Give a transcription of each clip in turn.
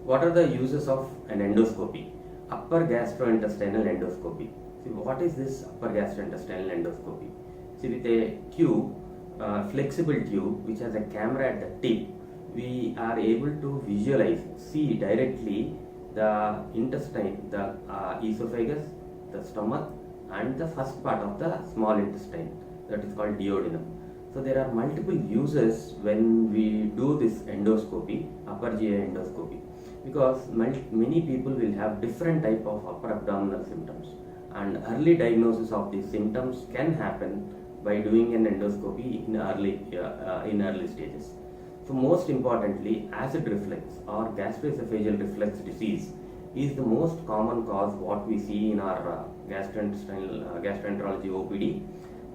what are the uses of an endoscopy? Upper gastrointestinal endoscopy. See, what is this upper gastrointestinal endoscopy? See, with a tube, flexible tube which has a camera at the tip, we are able to visualize, see directly the intestine, the esophagus, the stomach, and the first part of the small intestine, that is called duodenum. So there are multiple uses when we do this endoscopy, upper GI endoscopy, because many people will have different type of upper abdominal symptoms, and early diagnosis of these symptoms can happen by doing an endoscopy in early stages. So most importantly, acid reflux or gastroesophageal reflux disease is the most common cause what we see in our gastroenterology OPD,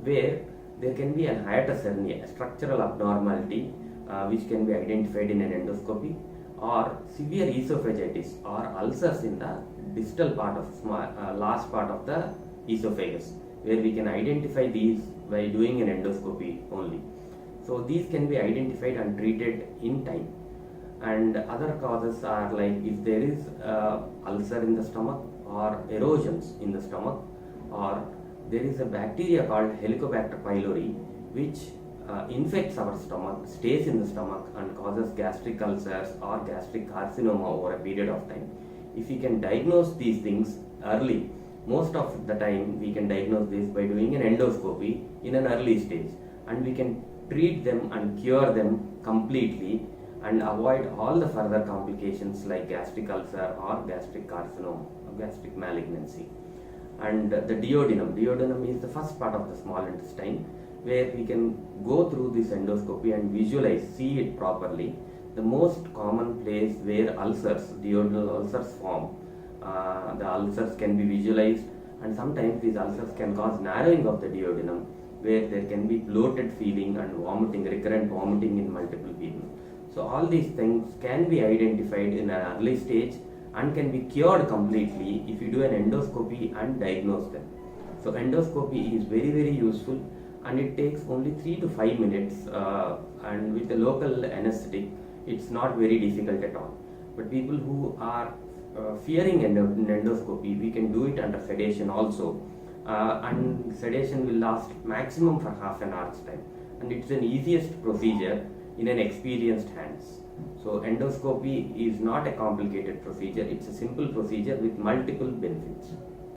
where there can be an hiatus hernia, a structural abnormality which can be identified in an endoscopy, or severe esophagitis or ulcers in the distal part of last part of the esophagus, where we can identify these by doing an endoscopy only. So these can be identified and treated in time. And other causes are like if there is ulcer in the stomach, or erosions in the stomach, or there is a bacteria called Helicobacter pylori which infects our stomach, stays in the stomach and causes gastric ulcers or gastric carcinoma over a period of time. If we can diagnose these things early, most of the time we can diagnose this by doing an endoscopy in an early stage, and we can treat them and cure them completely and avoid all the further complications like gastric ulcer or gastric carcinoma or gastric malignancy. And the duodenum is the first part of the small intestine, where we can go through this endoscopy and visualize, see it properly. The most common place where ulcers, duodenal ulcers form, the ulcers can be visualized, and sometimes these ulcers can cause narrowing of the duodenum, where there can be bloated feeling and vomiting, recurrent vomiting in multiple people. So all these things can be identified in an early stage and can be cured completely if you do an endoscopy and diagnose them. So endoscopy is very, very useful, and it takes only 3 to 5 minutes, and with a local anesthetic it's not very difficult at all. But people who are fearing an endoscopy, we can do it under sedation also, and sedation will last maximum for half an hour's time, and it's an easiest procedure in an experienced hands. So endoscopy is not a complicated procedure, it's a simple procedure with multiple benefits.